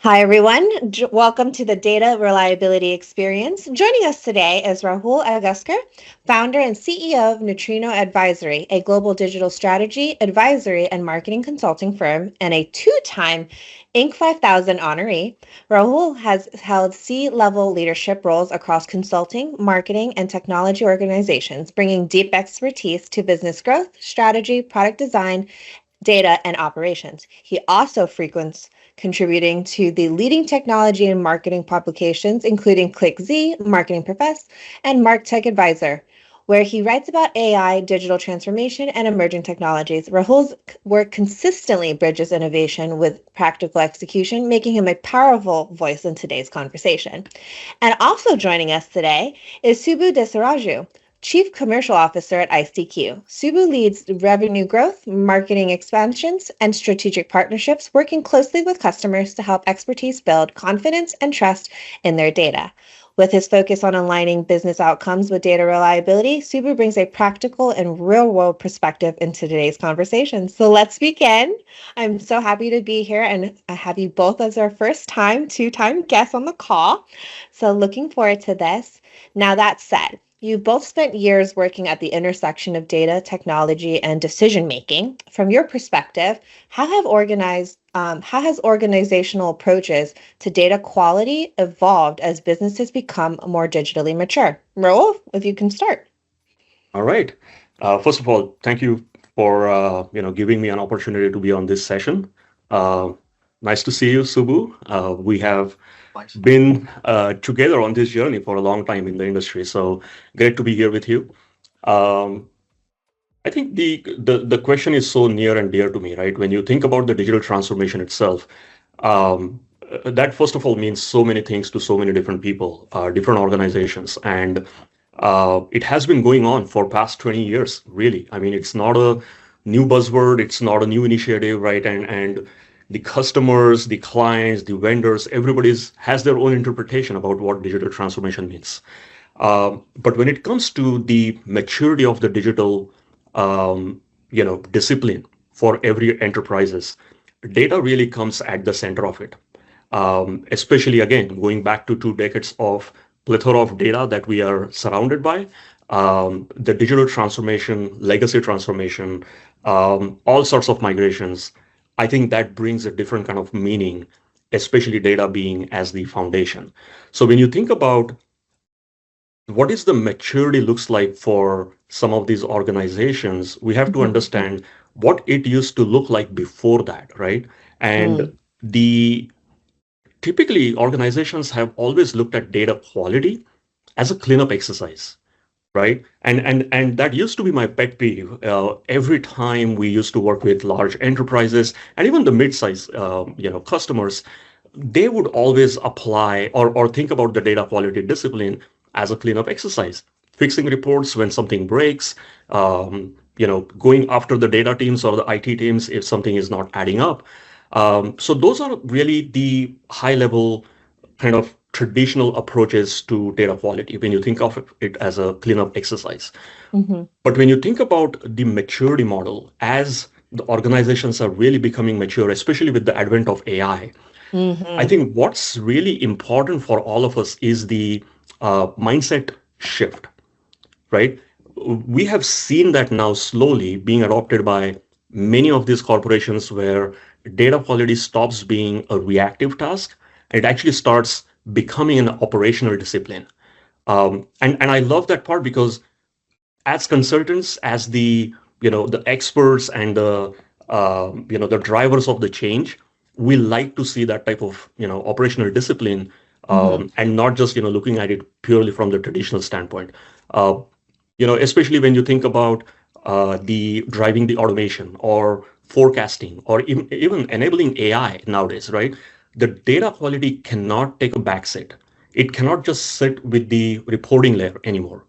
Hi, everyone. Welcome to the Data Reliability Experience. Joining us today is Rahul Agaskar, founder and CEO of Neutrino Advisory, a global digital strategy, advisory, and marketing consulting firm, and a two-time Inc. 5000 honoree. Rahul has held C-level leadership roles across consulting, marketing, and technology organizations, bringing deep expertise to business growth, strategy, product design, data, and operations. He also frequents contributing to the leading technology and marketing publications, including ClickZ, Marketing Profess, and MarkTech Advisor, where he writes about AI, digital transformation, and emerging technologies. Rahul's work consistently bridges innovation with practical execution, making him a powerful voice in today's conversation. And also joining us today is Subu Desaraju, Chief Commercial Officer at iceDQ. Subu leads revenue growth, marketing expansions, and strategic partnerships, working closely with customers to help expertise build confidence and trust in their data. With his focus on aligning business outcomes with data reliability, Subu brings a practical and real-world perspective into today's conversation. So let's begin. I'm so happy to be here and have you both as our two-time guests on the call. So looking forward to this. Now that said, you both spent years working at the intersection of data, technology, and decision-making. From your perspective, how has organizational approaches to data quality evolved as businesses become more digitally mature? Rahul, if you can start. All right. First of all, thank you for giving me an opportunity to be on this session. Nice to see you, Subu. We have been together on this journey for a long time in the industry, so great to be here with you. I think the question is so near and dear to me, right? When you think about the digital transformation itself, that first of all means so many things to so many different people, different organizations, and it has been going on for past 20 years, really. I mean, it's not a new buzzword, it's not a new initiative, right? And the customers, the clients, the vendors, everybody has their own interpretation about what digital transformation means. But when it comes to the maturity of the digital, discipline for every enterprises, data really comes at the center of it. Especially again, going back to 2 decades of plethora of data that we are surrounded by, the digital transformation, legacy transformation, all sorts of migrations. I think that brings a different kind of meaning, especially data being as the foundation. So when you think about what is the maturity looks like for some of these organizations, we have to understand what it used to look like before that, right? And typically organizations have always looked at data quality as a cleanup exercise. Right. And that used to be my pet peeve. Every time we used to work with large enterprises and even the mid-size customers, they would always apply or think about the data quality discipline as a cleanup exercise, fixing reports when something breaks, going after the data teams or the IT teams if something is not adding up. So those are really the high level kind of traditional approaches to data quality when you think of it as a cleanup exercise. But when you think about the maturity model, as the organizations are really becoming mature, especially with the advent of AI, I think what's really important for all of us is the mindset shift, right? We have seen that now slowly being adopted by many of these corporations where data quality stops being a reactive task and it actually starts becoming an operational discipline. And I love that part because as consultants, as the experts and the drivers of the change, we like to see that type of operational discipline and not just looking at it purely from the traditional standpoint. Especially when you think about the driving the automation or forecasting or even enabling AI nowadays, right? The data quality cannot take a backseat. It cannot just sit with the reporting layer anymore,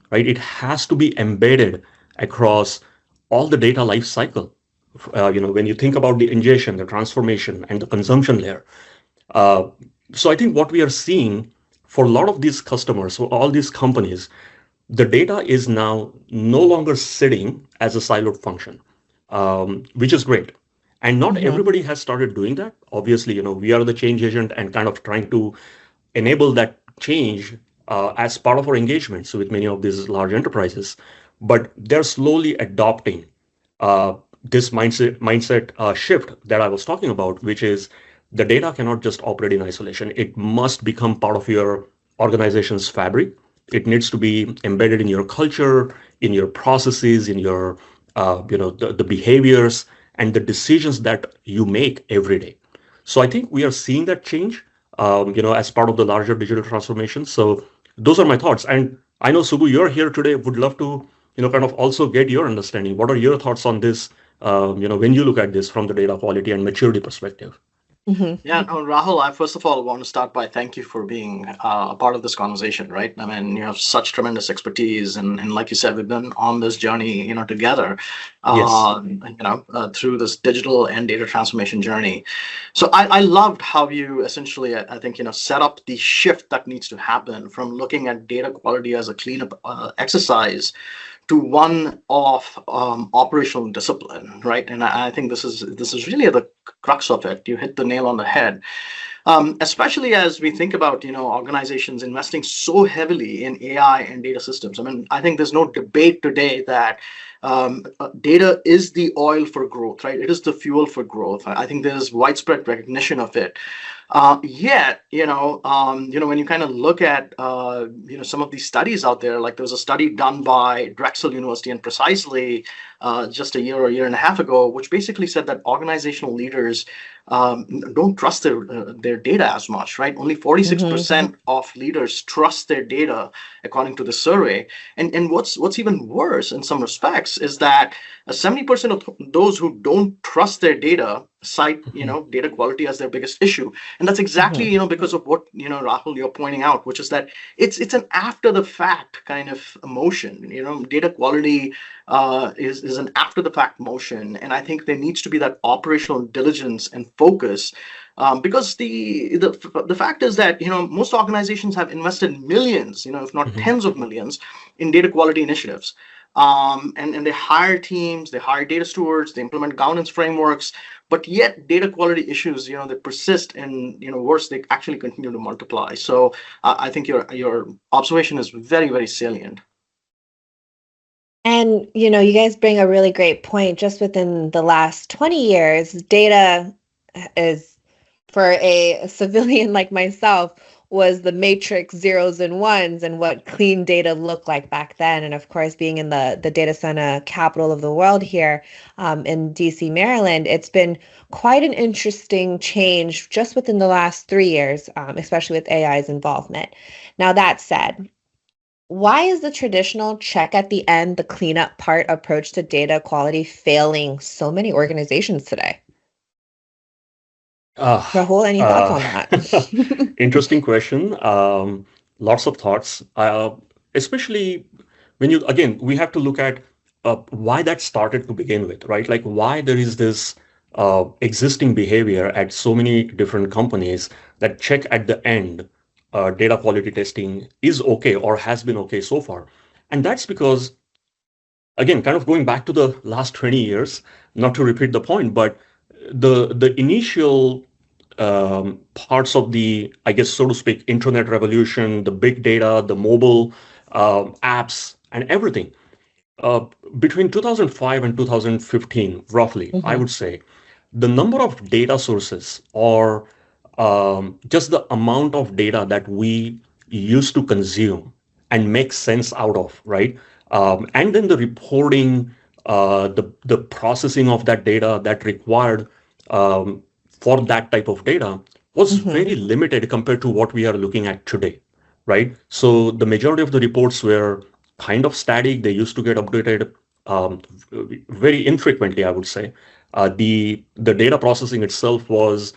right? It has to be embedded across all the data lifecycle. When you think about the ingestion, the transformation, and the consumption layer. So I think what we are seeing for a lot of these customers, so all these companies, the data is now no longer sitting as a siloed function, which is great. And not Mm-hmm. everybody has started doing that. Obviously, we are the change agent and kind of trying to enable that change as part of our engagements with many of these large enterprises. But they're slowly adopting uh, this mindset shift that I was talking about, which is the data cannot just operate in isolation. It must become part of your organization's fabric. It needs to be embedded in your culture, in your processes, in your the behaviors and the decisions that you make every day. So I think we are seeing that change, as part of the larger digital transformation. So those are my thoughts. And I know, Subu, you're here today. Would love to, kind of also get your understanding. What are your thoughts on this, when you look at this from the data quality and maturity perspective? Yeah, Mm-hmm. no, Rahul, I first of all want to start by thank you for being a part of this conversation, right? I mean, you have such tremendous expertise, and like you said, we've been on this journey, together, Yes. through this digital and data transformation journey. So I loved how you essentially, I think, set up the shift that needs to happen from looking at data quality as a cleanup exercise to one of operational discipline, right? And I think this is really the crux of it. You hit the nail on the head, especially as we think about organizations investing so heavily in AI and data systems. I mean, I think there's no debate today that data is the oil for growth, right? It is the fuel for growth. I think there's widespread recognition of it. Yet, when you kind of look at, some of these studies out there, like there was a study done by Drexel University and Precisely just a year or a year and a half ago, which basically said that organizational leaders don't trust their data as much, right? Only Mm-hmm. 46% of leaders trust their data, according to the survey. And what's even worse in some respects is that 70% of those who don't trust their data cite Mhm. data quality as their biggest issue. And that's exactly Mm-hmm. because of what Rahul, you're pointing out, which is that it's an after the fact kind of emotion. Data quality is an after the fact motion, and I think there needs to be that operational diligence and focus, because the fact is that most organizations have invested millions, if not Mhm. tens of millions, in data quality initiatives. And they hire teams, they hire data stewards, they implement governance frameworks, but yet data quality issues, they persist, and worse, they actually continue to multiply. So I think your observation is very, very salient. And, you guys bring a really great point. Just within the last 20 years, data is, for a civilian like myself, was the matrix zeros and ones and what clean data looked like back then. And of course, being in the data center capital of the world here, in DC, Maryland, it's been quite an interesting change just within the last 3 years, especially with AI's involvement. Now, that said, why is the traditional check at the end, the cleanup part approach to data quality failing so many organizations today? Uh, Rahul, any thoughts uh, on that? Interesting question. Lots of thoughts, especially when again, we have to look at why that started to begin with, right? Like why there is this existing behavior at so many different companies that check at the end, data quality testing is okay or has been okay so far. And that's because, again, kind of going back to the last 20 years, not to repeat the point, but the initial parts of the, I guess, so to speak, internet revolution, the big data, the mobile apps, and everything. Uh, Between 2005 and 2015, roughly, I Hmm. would say, the number of data sources or just the amount of data that we used to consume and make sense out of, right? And then the reporting, the processing of that data that required for that type of data was Hmm. very limited compared to what we are looking at today, right? So the majority of the reports were kind of static. They used to get updated very infrequently, I would say. The data processing itself was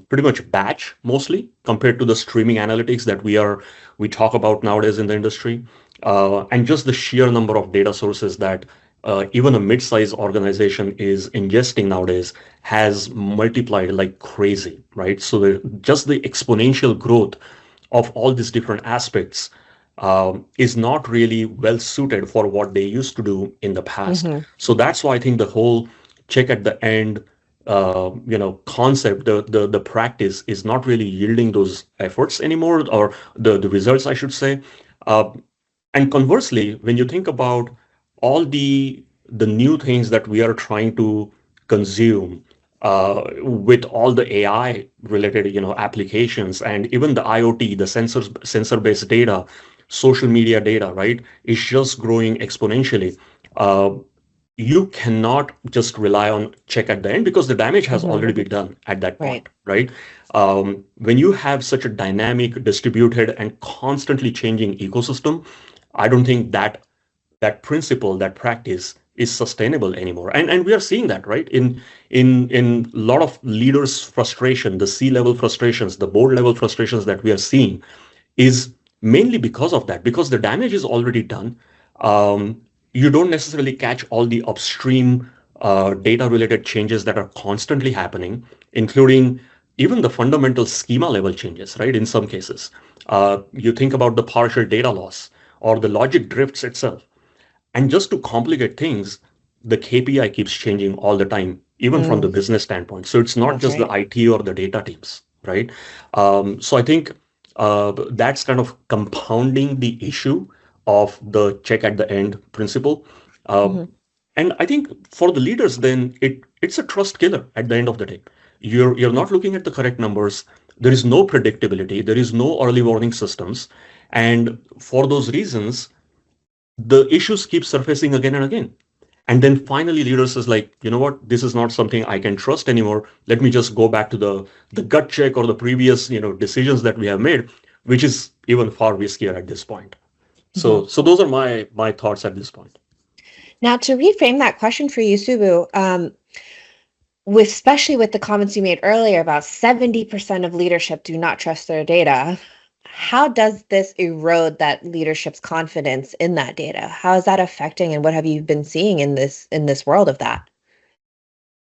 pretty much batch mostly compared to the streaming analytics that we talk about nowadays in the industry, and just the sheer number of data sources that even a mid-sized organization is ingesting nowadays has multiplied like crazy, right? So just the exponential growth of all these different aspects is not really well suited for what they used to do in the past. Mm-hmm. So that's why I think the whole check at the end, concept, the practice is not really yielding those efforts anymore, or the results, I should say. Uh, and conversely, when you think about all the new things that we are trying to consume, with all the AI related, applications, and even the IoT, the sensor-based data, social media data, right, is just growing exponentially. Uh, you cannot just rely on check at the end, because the damage has Mm-hmm. already been done at that Right. point, right? When you have such a dynamic, distributed, and constantly changing ecosystem, I don't think that principle, that practice is sustainable anymore. And we are seeing that, right? In a lot of leaders' frustration, the C-level frustrations, the board level frustrations that we are seeing is mainly because of that, because the damage is already done. You don't necessarily catch all the upstream data related changes that are constantly happening, including even the fundamental schema level changes, right? In some cases, you think about the partial data loss or the logic drifts itself. And just to complicate things, the KPI keeps changing all the time, even from the Mm, business standpoint. So it's not that's just the right. IT or the data teams, right? So I think that's kind of compounding the issue of the check at the end principle. Uh, Mm-hmm. and I think for the leaders, then it's a trust killer at the end of the day. You're not looking at the correct numbers. There is no predictability. There is no early warning systems. And for those reasons, the issues keep surfacing again and again. And then finally, leaders is like, you know what, this is not something I can trust anymore. Let me just go back to the gut check or the previous, decisions that we have made, which is even far riskier at this point. Mm-hmm. So those are my thoughts at this point. Now, to reframe that question for you, Subu, especially with the comments you made earlier about 70% of leadership do not trust their data, how does this erode that leadership's confidence in that data? How is that affecting, and what have you been seeing in this world of that?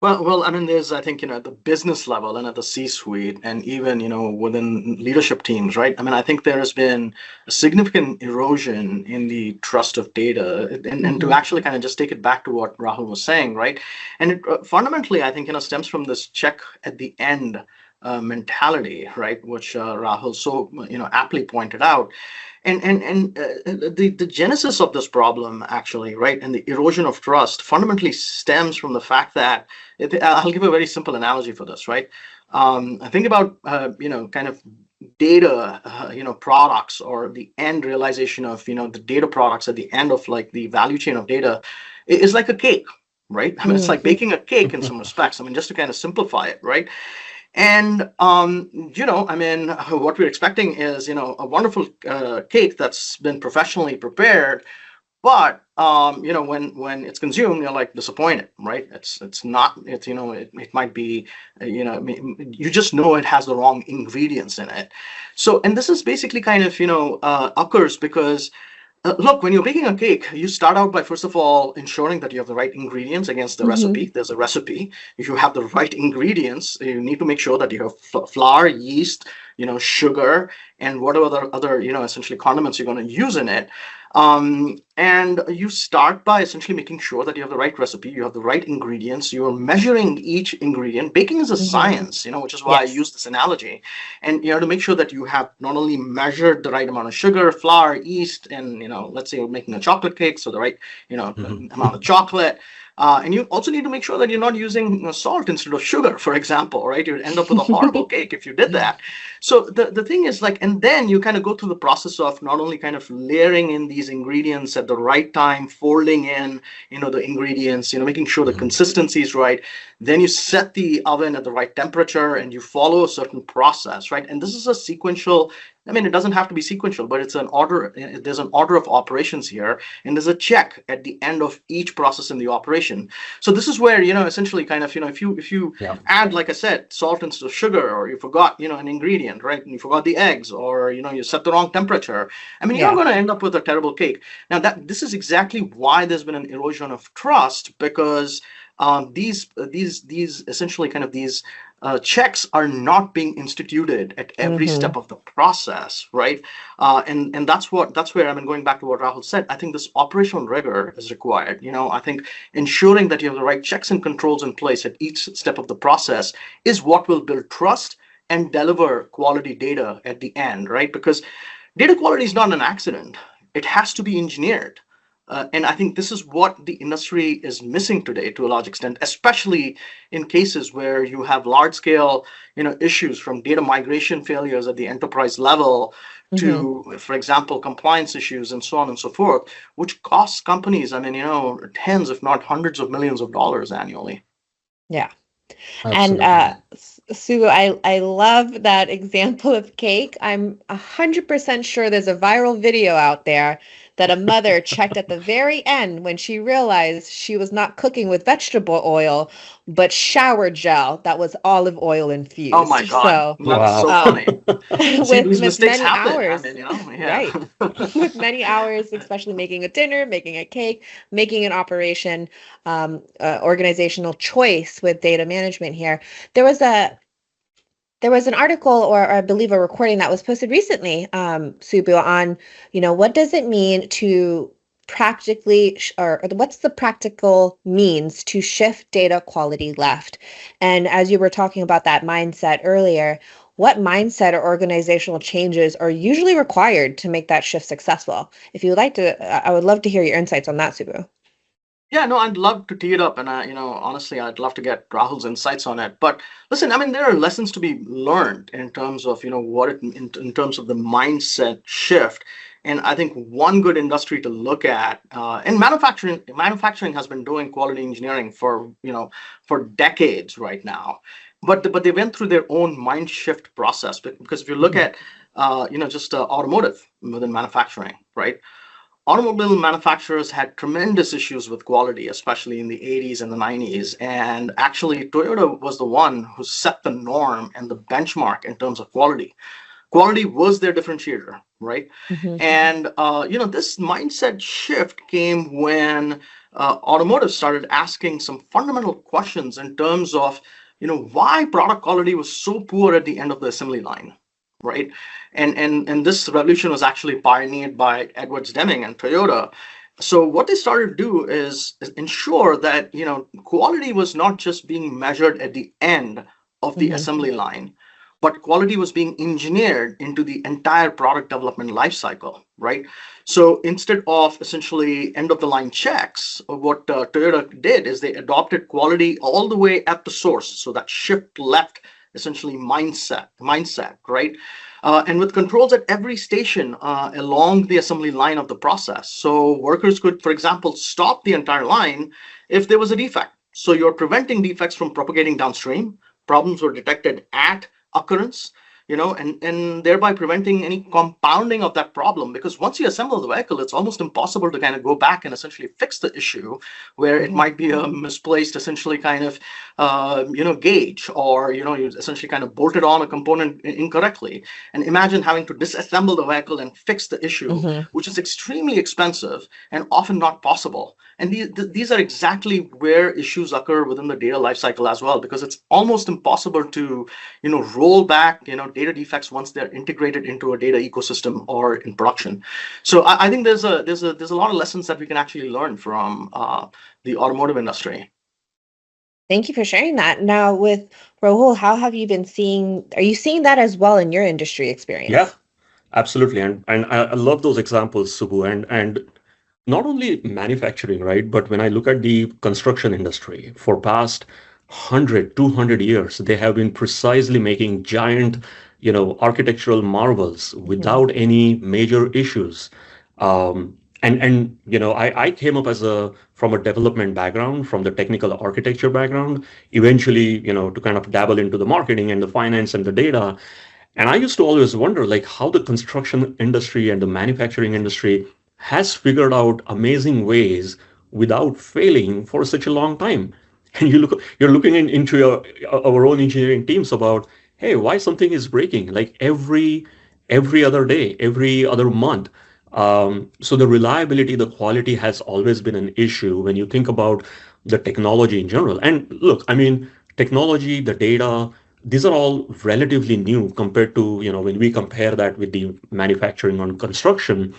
Well, I mean, there's, I think, at the business level and at the C-suite, and even, within leadership teams, right? I mean, I think there has been a significant erosion in the trust of data, and to Mm-hmm. actually kind of just take it back to what Rahul was saying, right? And it fundamentally, I think, stems from this check at the end mentality, right? Which Rahul so, aptly pointed out. And the genesis of this problem, actually, right, and the erosion of trust fundamentally stems from the fact that I'll give a very simple analogy for this, right? I think about kind of data, products, or the end realization of the data products at the end of like the value chain of data is like a cake, right? I mean, it's like Mm-hmm. baking a cake in some respects. I mean, just to kind of simplify it, right? And I mean, what we're expecting is a wonderful cake that's been professionally prepared, but when it's consumed, you're like disappointed, right? It's not, it might be, I mean, you just know it has the wrong ingredients in it. So, and this is basically kind of occurs because look, when you're baking a cake, you start out by first of all ensuring that you have the right ingredients against the Mm-hmm. recipe. There's a recipe. If you have the right ingredients, you need to make sure that you have flour, yeast, sugar, and whatever other essentially condiments you're going to use in it. And you start by essentially making sure that you have the right recipe, you have the right ingredients, you're measuring each ingredient. Baking is a Mm-hmm. science, which is why I Yes. use this analogy. And you have to make sure that you have not only measured the right amount of sugar, flour, yeast, and let's say you're making a chocolate cake, so the right Mhm. amount of chocolate. And you also need to make sure that you're not using salt instead of sugar, for example, right? You'd end up with a horrible cake if you did that. So the thing is like, and then you kind of go through the process of not only kind of layering in these ingredients at the right time, folding in, the ingredients, making sure the Mhm. consistency is right. Then you set the oven at the right temperature and you follow a certain process, right? And this is a sequential. I mean, it doesn't have to be sequential, but it's an order. There's an order of operations here, and there's a check at the end of each process in the operation. So this is where essentially kind of if you Yeah. add, like I said, salt instead of sugar, or you forgot an ingredient, right? And you forgot the eggs, or you set the wrong temperature. I mean, you're Yeah. going to end up with a terrible cake. Now that this is exactly why there's been an erosion of trust, because these essentially kind of these checks are not being instituted at every step of the process, right? And that's where, I mean, going back to what Rahul said, I think this operational rigor is required. I think ensuring that you have the right checks and controls in place at each step of the process is what will build trust and deliver quality data at the end, right? Because data quality is not an accident. It has to be engineered. And I think this is what the industry is missing today to a large extent, especially in cases where you have large scale, issues from data migration failures at the enterprise level to, for example, compliance issues and so on and so forth, which costs companies, I mean, tens, if not hundreds of millions of dollars annually. Yeah. Absolutely. And Subu, I love that example of cake. I'm 100% sure there's a viral video out there that a mother checked at the very end when she realized she was not cooking with vegetable oil, but shower gel that was olive oil infused. Oh my God, So that's so funny. See, these with mistakes many happen. hours, I mean, yeah. right? With many hours, especially making a dinner, making a cake, making an operation, organizational choice with data management here. There was an article, or I believe a recording that was posted recently, Subu, on, what does it mean to practically, or what's the practical means to shift data quality left? And as you were talking about that mindset earlier, what mindset or organizational changes are usually required to make that shift successful? If you would like to, I would love to hear your insights on that, Subu. Yeah, no, I'd love to tee it up, and honestly, I'd love to get Rahul's insights on it. But listen, I mean, there are lessons to be learned in terms of what in terms of the mindset shift. And I think one good industry to look at, and manufacturing has been doing quality engineering for decades right now, but they went through their own mind shift process, because if you look at just automotive within manufacturing, right? Automobile manufacturers had tremendous issues with quality, especially in the 80s and the 90s. And actually, Toyota was the one who set the norm and the benchmark in terms of quality. Quality was their differentiator, right? And this mindset shift came when automotive started asking some fundamental questions in terms of why product quality was so poor at the end of the assembly line, right? And this revolution was actually pioneered by Edwards Deming and Toyota. So what they started to do is ensure that quality was not just being measured at the end of the assembly line, but quality was being engineered into the entire product development lifecycle, right? So instead of essentially end of the line checks, what Toyota did is they adopted quality all the way at the source. So that shift left essentially mindset, right? And with controls at every station along the assembly line of the process. So workers could, for example, stop the entire line if there was a defect. So you're preventing defects from propagating downstream. Problems were detected at occurrence, and thereby preventing any compounding of that problem. Because once you assemble the vehicle, it's almost impossible to kind of go back and essentially fix the issue where it might be a misplaced, essentially kind of, gauge, or, you essentially kind of bolted on a component incorrectly. And imagine having to disassemble the vehicle and fix the issue, which is extremely expensive and often not possible. And these are exactly where issues occur within the data lifecycle as well, because it's almost impossible to, roll back, data defects once they're integrated into a data ecosystem or in production. So I think there's a lot of lessons that we can actually learn from the automotive industry. Thank you for sharing that. Now, with Rahul, how have you been are you seeing that as well in your industry experience? Yeah, absolutely. And I love those examples, Subbu. And not only manufacturing, right? But when I look at the construction industry, for past 100, 200 years, they have been precisely making giant, architectural marvels without any major issues. I came up from a development background, from the technical architecture background, eventually, to kind of dabble into the marketing and the finance and the data. And I used to always wonder, like, how the construction industry and the manufacturing industry has figured out amazing ways without failing for such a long time. And you're looking into our own engineering teams about, hey, why something is breaking like every other day, every other month. So the reliability, the quality has always been an issue when you think about the technology in general. And look, I mean, technology, the data, these are all relatively new compared to, when we compare that with the manufacturing on construction.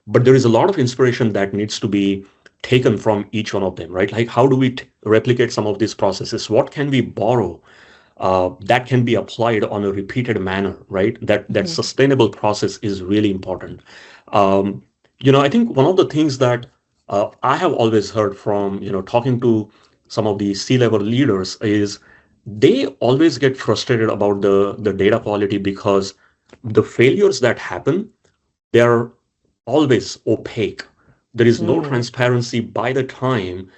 But there is a lot of inspiration that needs to be taken from each one of them, right? Like, how do we replicate some of these processes? What can we borrow that can be applied on a repeated manner, right? That Mhm. sustainable process is really important. Um, I think one of the things that I have always heard from, talking to some of the C-level leaders is they always get frustrated about the data quality because the failures that happen, they're always opaque. There is no Mm. transparency by the time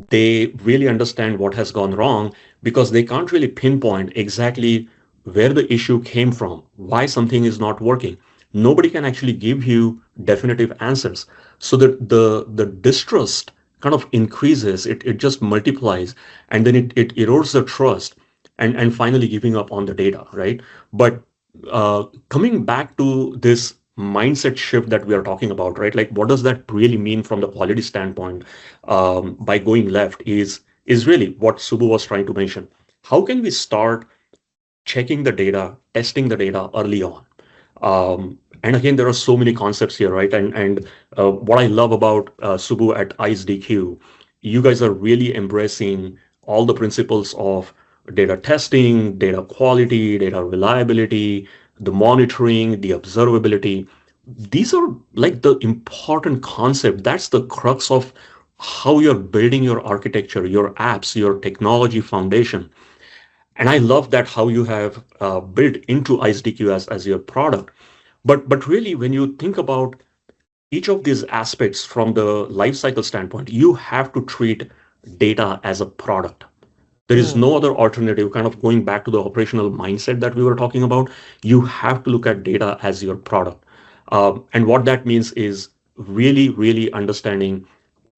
they really understand what has gone wrong because they can't really pinpoint exactly where the issue came from, why something is not working. Nobody can actually give you definitive answers. So that the distrust kind of increases, it just multiplies, and then it erodes the trust and finally giving up on the data, right? But coming back to this mindset shift that we are talking about, right? Like, what does that really mean from the quality standpoint? By going left is really what Subu was trying to mention. How can we start checking the data, testing the data early on? And again, there are so many concepts here, right? And what I love about Subu at iceDQ, you guys are really embracing all the principles of data testing, data quality, data reliability, the monitoring, the observability. These are like the important concept. That's the crux of how you're building your architecture, your apps, your technology foundation. And I love that how you have built into iceDQ as your product. But really, when you think about each of these aspects from the lifecycle standpoint, you have to treat data as a product. There is Mm. no other alternative, kind of going back to the operational mindset that we were talking about. You have to look at data as your product. And what that means is really, really understanding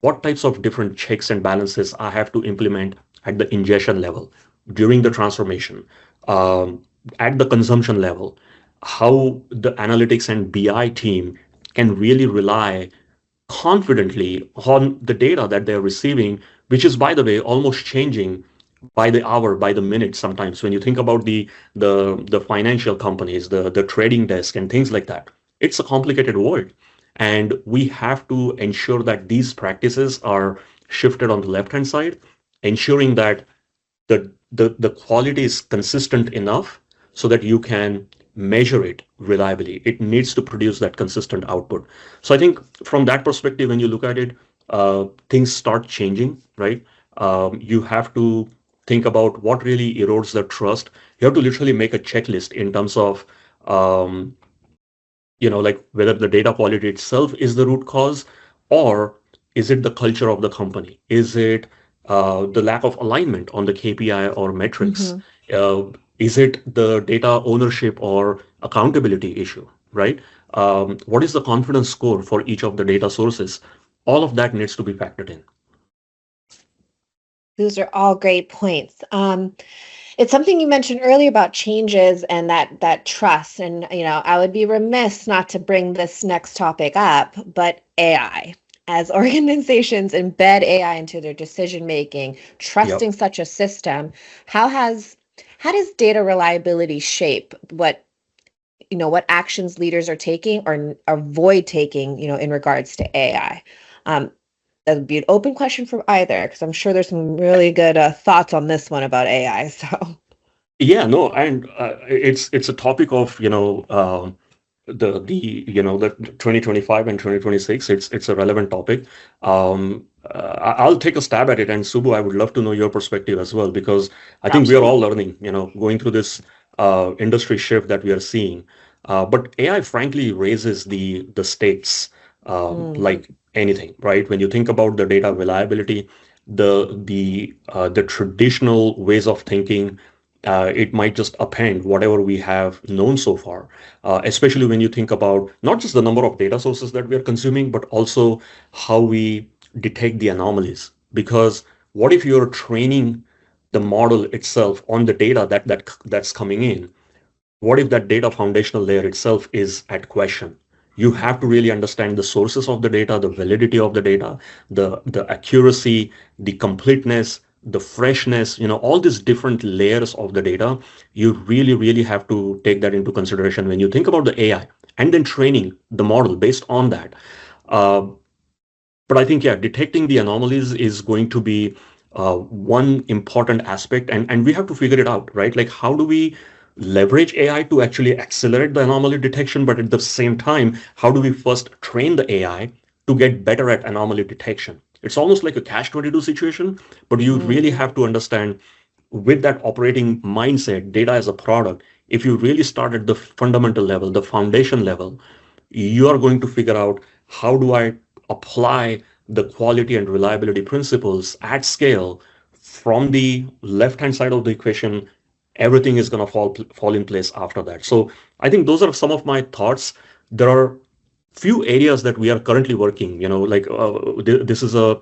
what types of different checks and balances I have to implement at the ingestion level, during the transformation, um, at the consumption level, how the analytics and BI team can really rely confidently on the data that they're receiving, which is, by the way, almost changing by the hour, by the minute sometimes. When you think about the financial companies, the trading desk and things like that, it's a complicated world. And we have to ensure that these practices are shifted on the left-hand side, ensuring that the quality is consistent enough so that you can measure it reliably. It needs to produce that consistent output. So I think from that perspective, when you look at it, things start changing, right? You have to think about what really erodes the trust. You have to literally make a checklist in terms of, um, like whether the data quality itself is the root cause, or is it the culture of the company? Is it the lack of alignment on the KPI or metrics? Mhm. Uh, is it the data ownership or accountability issue, right? What is the confidence score for each of the data sources? All of that needs to be factored in. Those are all great points. It's something you mentioned earlier about changes and that trust. And I would be remiss not to bring this next topic up, but AI. As organizations embed AI into their decision making, Yep. trusting such a system, how has how does data reliability shape what actions leaders are taking or avoid taking, in regards to AI? Um, that would be an open question for either, because I'm sure there's some really good thoughts on this one about AI. So. Yeah, no, and it's a topic of, the 2025 and 2026. It's a relevant topic. I'll take a stab at it, and Subu, I would love to know your perspective as well, because I think we are all Absolutely. learning, going through this industry shift that we are seeing. But AI frankly raises the stakes, Mm. like anything, right? When you think about the data reliability, the traditional ways of thinking, it might just append whatever we have known so far, especially when you think about not just the number of data sources that we are consuming, but also how we detect the anomalies. Because what if you're training the model itself on the data that's coming in? What if that data foundational layer itself is at question? You have to really understand the sources of the data, the validity of the data, the accuracy, the completeness. the freshness, all these different layers of the data, you really, really have to take that into consideration when you think about the AI and then training the model based on that. Uh, but I think, yeah, detecting the anomalies is going to be one important aspect, and we have to figure it out, right? Like, how do we leverage AI to actually accelerate the anomaly detection, but at the same time, how do we first train the AI to get better at anomaly detection? It's almost like a catch-22 situation, but you really Mm-hmm. have to understand with that operating mindset, data as a product, if you really start at the fundamental level, the foundation level, you are going to figure out how do I apply the quality and reliability principles at scale from the left hand side of the equation. Everything is going to fall in place after that. So I think those are some of my thoughts. There are few areas that we are currently working, like this is a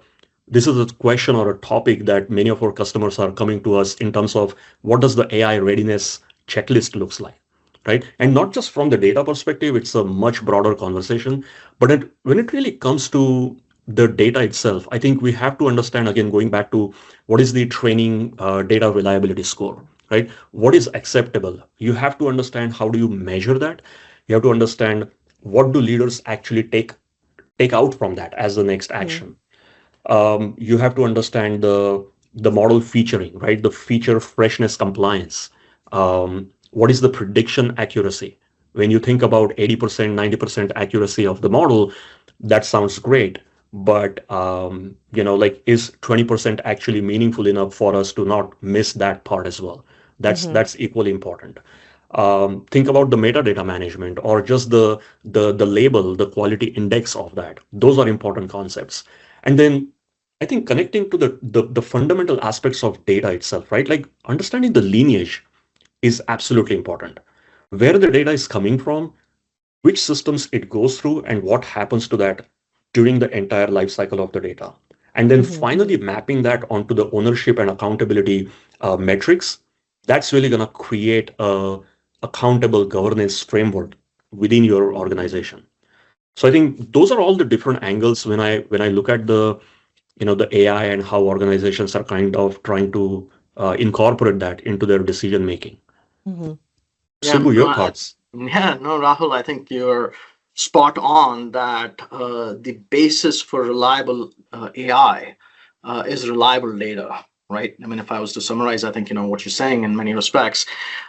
question or a topic that many of our customers are coming to us in terms of what does the AI readiness checklist looks like, right? And not just from the data perspective, it's a much broader conversation. But when it really comes to the data itself, I think we have to understand, again, going back to what is the training data reliability score, right? What is acceptable? You have to understand how do you measure that. You have to understand what do leaders actually take out from that as the next action. You have to understand the model featuring, right? The feature freshness compliance. What is the prediction accuracy? When you think about 80%, 90% accuracy of the model, that sounds great. But like, is 20% actually meaningful enough for us to not miss that part as well? Mm-hmm. That's equally important. Think about the metadata management or just the label, the quality index of that. Those are important concepts. And then I think connecting to the fundamental aspects of data itself, right? Like understanding the lineage is absolutely important. Where the data is coming from, which systems it goes through, and what happens to that during the entire life cycle of the data. And then Mm-hmm. finally mapping that onto the ownership and accountability metrics. That's really going to create a accountable governance framework within your organization. So I think those are all the different angles when I look at the AI and how organizations are kind of trying to incorporate that into their decision making. Mm-hmm. Yeah, Subbu, your thoughts? yeah, no, Rahul, I think you're spot on that the basis for reliable AI is reliable data, right? I mean, if I was to summarize, I think what you're saying in many respects,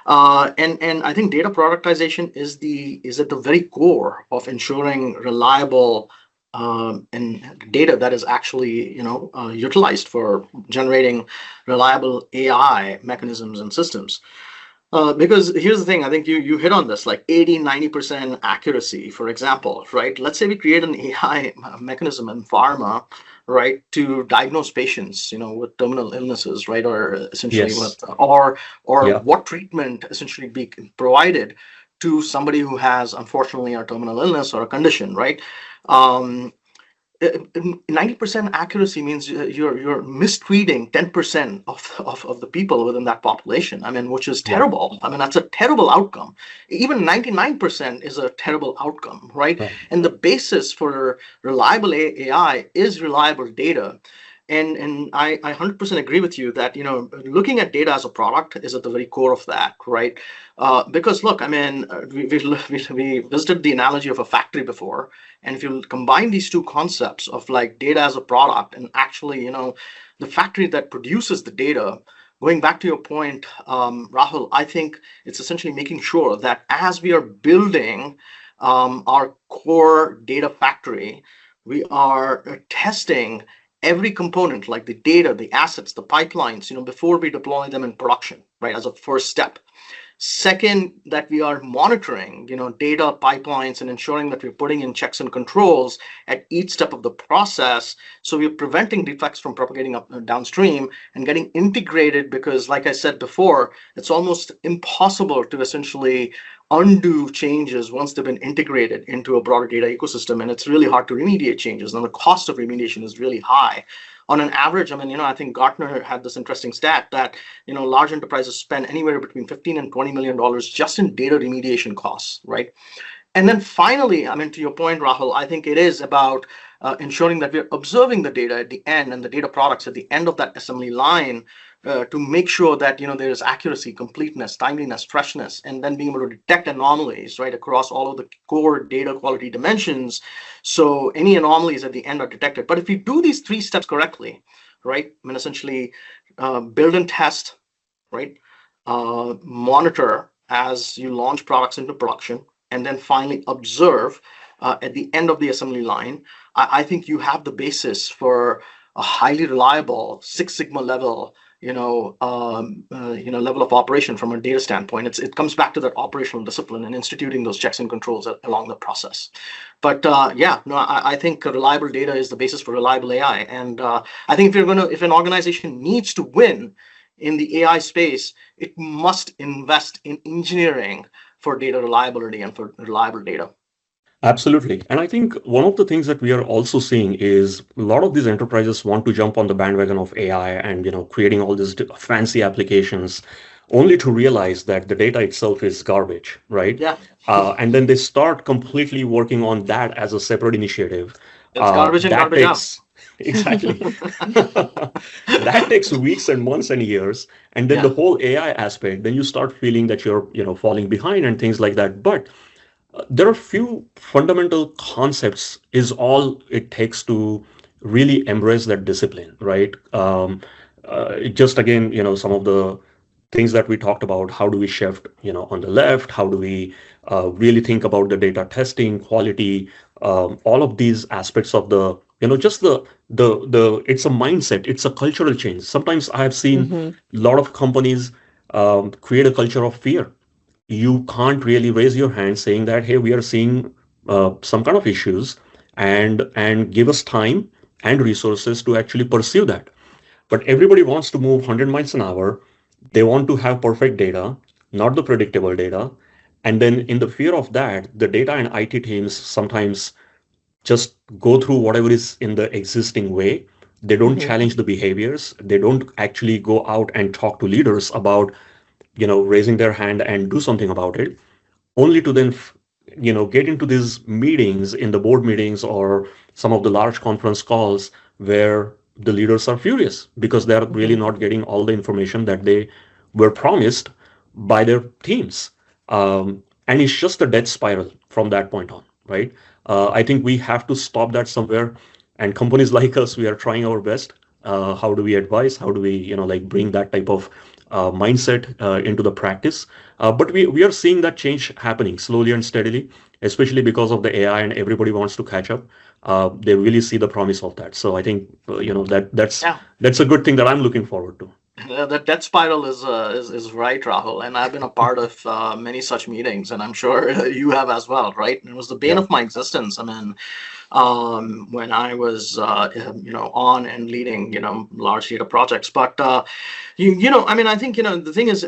and I think data productization is at the very core of ensuring reliable and data that is actually utilized for generating reliable AI mechanisms and systems. Because here's the thing, I think you hit on this, like 80-90% accuracy, for example, right? Let's say we create an AI mechanism in pharma, right, to diagnose patients, with terminal illnesses, right, or essentially Yes. with, or Yeah. what treatment essentially be provided to somebody who has, unfortunately, a terminal illness or a condition, right? Um, 90% accuracy means you're mistreating 10% of the people within that population. I mean, which is Yeah. terrible. I mean, that's a terrible outcome. Even 99% is a terrible outcome, right? Right. And the basis for reliable AI is reliable data. And I 100% agree with you that looking at data as a product is at the very core of that, right? Because look, I mean, we visited the analogy of a factory before, and if you combine these two concepts of like data as a product and actually, the factory that produces the data, going back to your point, Rahul, I think it's essentially making sure that as we are building our core data factory, we are testing every component, like the data, the assets, the pipelines, before we deploy them in production, right, as a first step. Second, that we are monitoring, data pipelines and ensuring that we're putting in checks and controls at each step of the process. So we're preventing defects from propagating up downstream and getting integrated because, like I said before, it's almost impossible to essentially undo changes once they've been integrated into a broader data ecosystem. And it's really hard to remediate changes. And the cost of remediation is really high. On an average, I mean, I think Gartner had this interesting stat that large enterprises spend anywhere between $15 and $20 million just in data remediation costs, right? And then finally, I mean, to your point, Rahul, I think it is about ensuring that we're observing the data at the end and the data products at the end of that assembly line to make sure that there is accuracy, completeness, timeliness, freshness, and then being able to detect anomalies right across all of the core data quality dimensions. So any anomalies at the end are detected. But if we do these 3 steps correctly, right, I mean essentially build and test, right, monitor as you launch products into production, and then finally observe at the end of the assembly line, I think you have the basis for a highly reliable Six Sigma level level of operation from a data standpoint. It comes back to that operational discipline and instituting those checks and controls along the process. But I think reliable data is the basis for reliable AI. And I think if an organization needs to win in the AI space, it must invest in engineering for data reliability and for reliable data. Absolutely. And I think one of the things that we are also seeing is a lot of these enterprises want to jump on the bandwagon of AI and, creating all these fancy applications only to realize that the data itself is garbage, right? Yeah. And then they start completely working on that as a separate initiative. It's garbage in, garbage out. Exactly. That takes weeks and months and years. And then the whole AI aspect, then you start feeling that you're, falling behind and things like that. But there are few fundamental concepts is all it takes to really embrace that discipline, right? Just again, some of the things that we talked about, how do we shift, on the left, how do we really think about the data testing, quality, all of these aspects of the, just it's a mindset, it's a cultural change. Sometimes I have seen a lot of companies create a culture of fear. You can't really raise your hand saying that, hey, we are seeing some kind of issues and give us time and resources to actually pursue that. But everybody wants to move 100 miles an hour. They want to have perfect data, not the predictable data. And then in the fear of that, the data and IT teams sometimes just go through whatever is in the existing way. They don't challenge the behaviors. They don't actually go out and talk to leaders about raising their hand and do something about it, only to then, get into these meetings in the board meetings or some of the large conference calls where the leaders are furious because they're really not getting all the information that they were promised by their teams. And it's just a death spiral from that point on, right? I think we have to stop that somewhere. And companies like us, we are trying our best. How do we advise? How do we, bring that type of mindset into the practice? But we are seeing that change happening slowly and steadily, especially because of the AI and everybody wants to catch up. They really see the promise of that. So I think, that's a good thing that I'm looking forward to. That death spiral is right, Rahul, and I've been a part of many such meetings, and I'm sure you have as well, right? And it was the bane of my existence. I mean, when I was on and leading large data projects. But I mean, I think the thing is,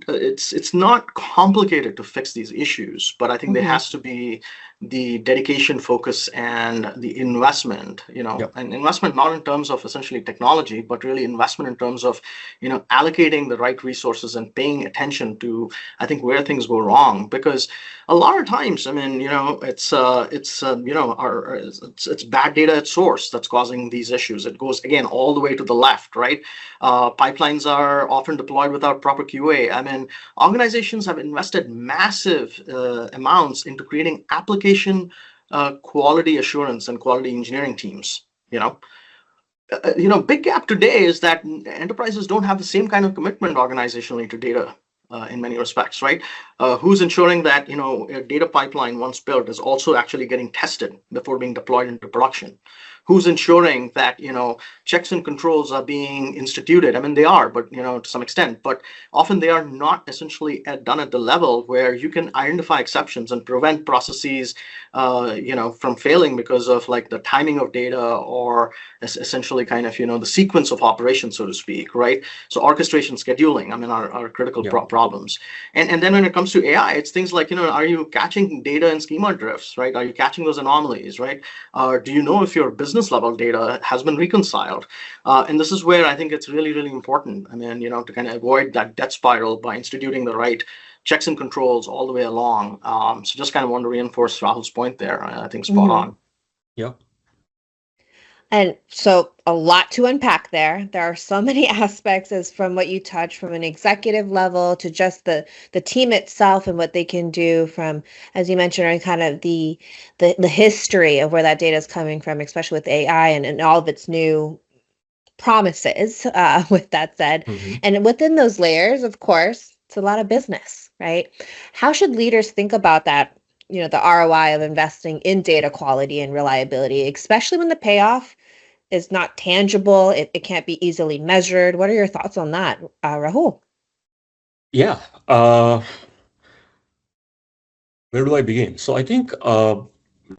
it's not complicated to fix these issues, but I think there has to be the dedication, focus, and the investment, and investment not in terms of essentially technology, but really investment in terms of, allocating the right resources and paying attention to, I think, where things go wrong. Because a lot of times, I mean, it's bad data at source that's causing these issues. It goes again all the way to the left, right? Pipelines are often deployed without proper QA. I mean, organizations have invested massive amounts into creating application quality assurance and quality engineering teams. Big gap today is that enterprises don't have the same kind of commitment organizationally to data in many respects, right? Who's ensuring that a data pipeline once built is also actually getting tested before being deployed into production? Who's ensuring that checks and controls are being instituted? I mean, they are, but to some extent, but often they are not essentially done at the level where you can identify exceptions and prevent processes from failing because of like the timing of data or essentially kind of the sequence of operations, so to speak, right? So orchestration, scheduling, I mean, are critical problems. And then when it comes to AI, it's things like are you catching data and schema drifts, right? Are you catching those anomalies, right? Do you know if your business level data has been reconciled? And this is where I think it's really, really important. I mean, to kind of avoid that death spiral by instituting the right checks and controls all the way along. So just kind of want to reinforce Rahul's point there. I think spot on. Yeah. And so a lot to unpack there. There are so many aspects as from what you touch from an executive level to just the team itself and what they can do from, as you mentioned, or kind of the history of where that data is coming from, especially with AI and all of its new promises, with that said. Hmm. And within those layers, of course, it's a lot of business, right? How should leaders think about that, the ROI of investing in data quality and reliability, especially when the payoff is not tangible, it can't be easily measured? What are your thoughts on that, Rahul? Yeah. Where do I begin? So I think the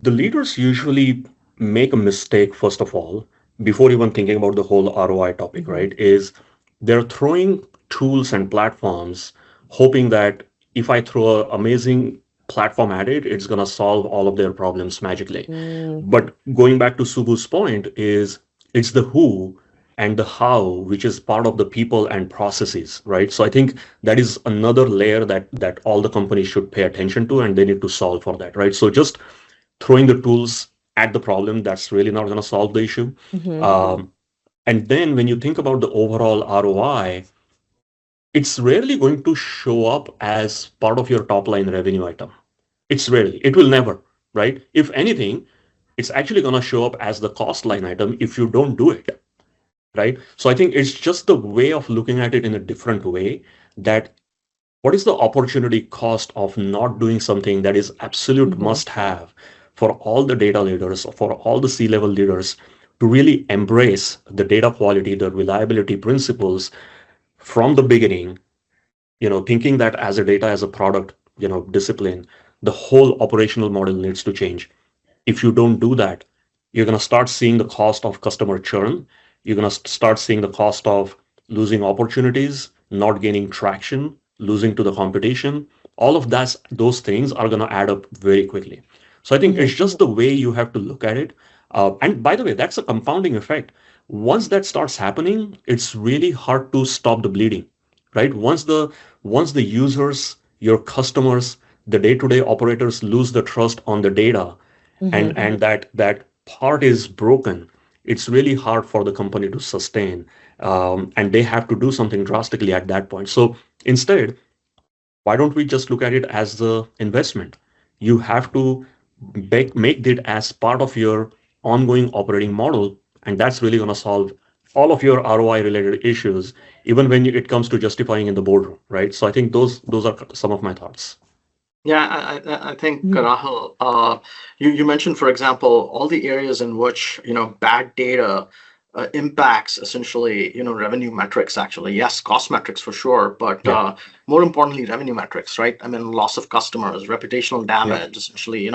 leaders usually make a mistake, first of all, before even thinking about the whole ROI topic, Mm-hmm. right? Is they're throwing tools and platforms, hoping that if I throw an amazing platform at it, it's going to solve all of their problems magically. Mm-hmm. But going back to Subu's point, is it's the who and the how, which is part of the people and processes, right? So I think that is another layer that all the companies should pay attention to, and they need to solve for that, right? So just throwing the tools at the problem, that's really not going to solve the issue. Mm-hmm. And then when you think about the overall ROI, it's rarely going to show up as part of your top line revenue item. It's rarely, it will never, right? If anything, it's actually going to show up as the cost line item if you don't do it, right? So I think it's just the way of looking at it in a different way, that what is the opportunity cost of not doing something that is absolute Mm-hmm. must have for all the data leaders, for all the C-level leaders to really embrace the data quality, the reliability principles from the beginning, thinking that as a data as a product, discipline, the whole operational model needs to change. If you don't do that, you're going to start seeing the cost of customer churn. You're going to start seeing the cost of losing opportunities, not gaining traction, losing to the competition. All of those things are going to add up very quickly. So I think Mm-hmm. it's just the way you have to look at it. And by the way, that's a compounding effect. Once that starts happening, it's really hard to stop the bleeding, right? Once the users, your customers, the day-to-day operators lose the trust on the data, and Mm-hmm. that part is broken, it's really hard for the company to sustain, and they have to do something drastically at that point. So instead, why don't we just look at it as the investment? You have to make it as part of your ongoing operating model, and that's really going to solve all of your ROI related issues, even when it comes to justifying in the boardroom, right? So I think those are some of my thoughts. Yeah, I think Rahul, you mentioned, for example, all the areas in which bad data impacts essentially revenue metrics. Actually, yes, cost metrics for sure, but Yeah, more importantly, revenue metrics, right? I mean, loss of customers, reputational yeah, damage, essentially,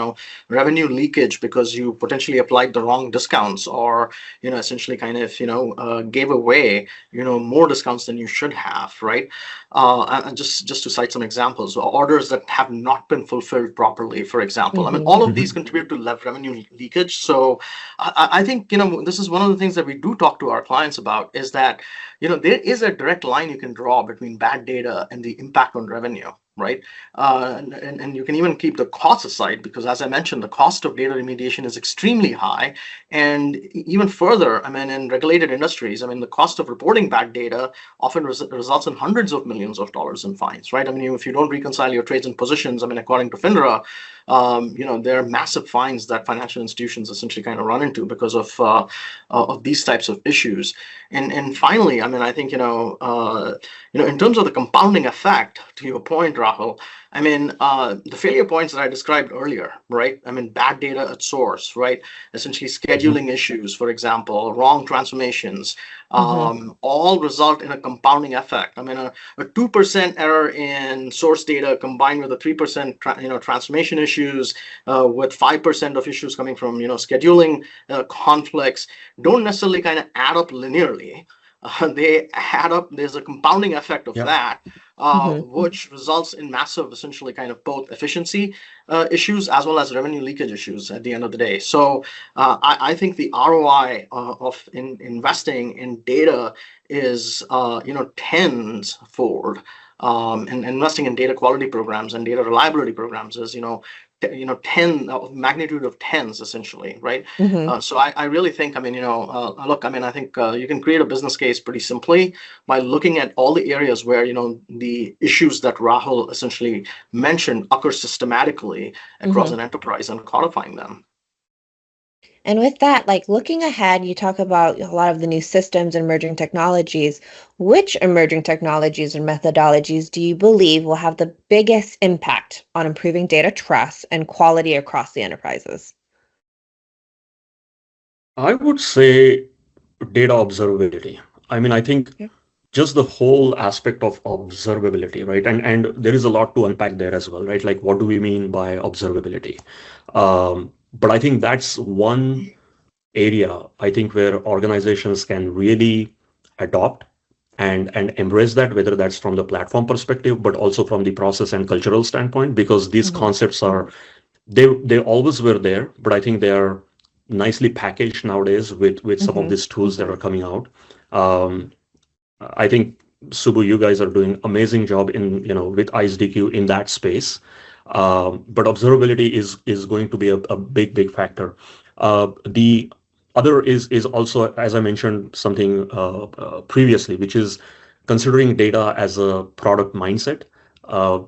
revenue leakage because you potentially applied the wrong discounts, or essentially kind of gave away more discounts than you should have, right? And just to cite some examples, orders that have not been fulfilled properly, for example. I mean, Mm-hmm. all of these hmm, contribute to revenue leakage. So I think this is one of the things that we do talk to our clients about, is that there is a direct line you can draw between bad data and the impact on revenue, right? And you can even keep the costs aside, because as I mentioned, the cost of data remediation is extremely high. And even further, I mean, in regulated industries, I mean, the cost of reporting bad data often results in hundreds of millions of dollars in fines, right? I mean, if you don't reconcile your trades and positions, I mean, according to FINRA, there are massive fines that financial institutions essentially kind of run into because of these types of issues. And finally, I mean, I think in terms of the compounding effect, to your point, Rahul, I mean, the failure points that I described earlier, right? I mean, bad data at source, right? Essentially, hmm, scheduling issues, for example, wrong transformations, Mm-hmm. all result in a compounding effect. I mean, a 2% error in source data combined with a 3% transformation issues, with 5% of issues coming from scheduling conflicts, don't necessarily kind of add up linearly. They add up. There's a compounding effect of yeah, that, Mm-hmm. which results in massive, essentially kind of both efficiency issues as well as revenue leakage issues at the end of the day. So I think the ROI of investing in data is tenfold. And investing in data quality programs and data reliability programs is magnitude of tens, essentially, right? Mm-hmm. So I really think, look, I think you can create a business case pretty simply by looking at all the areas where, the issues that Rahul essentially mentioned occur systematically across Mm-hmm. an enterprise and codifying them. And with that, like looking ahead, you talk about a lot of the new systems and emerging technologies. Which emerging technologies or methodologies do you believe will have the biggest impact on improving data trust and quality across the enterprises? I would say data observability. I think Yeah. just the whole aspect of observability, right? And there is a lot to unpack there as well, right? Like, what do we mean by observability? But I think that's one area I think where organizations can really adopt and embrace that, whether that's from the platform perspective, but also from the process and cultural standpoint, because these Mm-hmm. concepts are they always were there, but I think they are nicely packaged nowadays with some of Mm-hmm. these tools that are coming out. Um, I think Subu, you guys are doing amazing job in with iceDQ in that space. But observability is going to be a big factor. The other is also, as I mentioned something previously, which is considering data as a product mindset. Uh,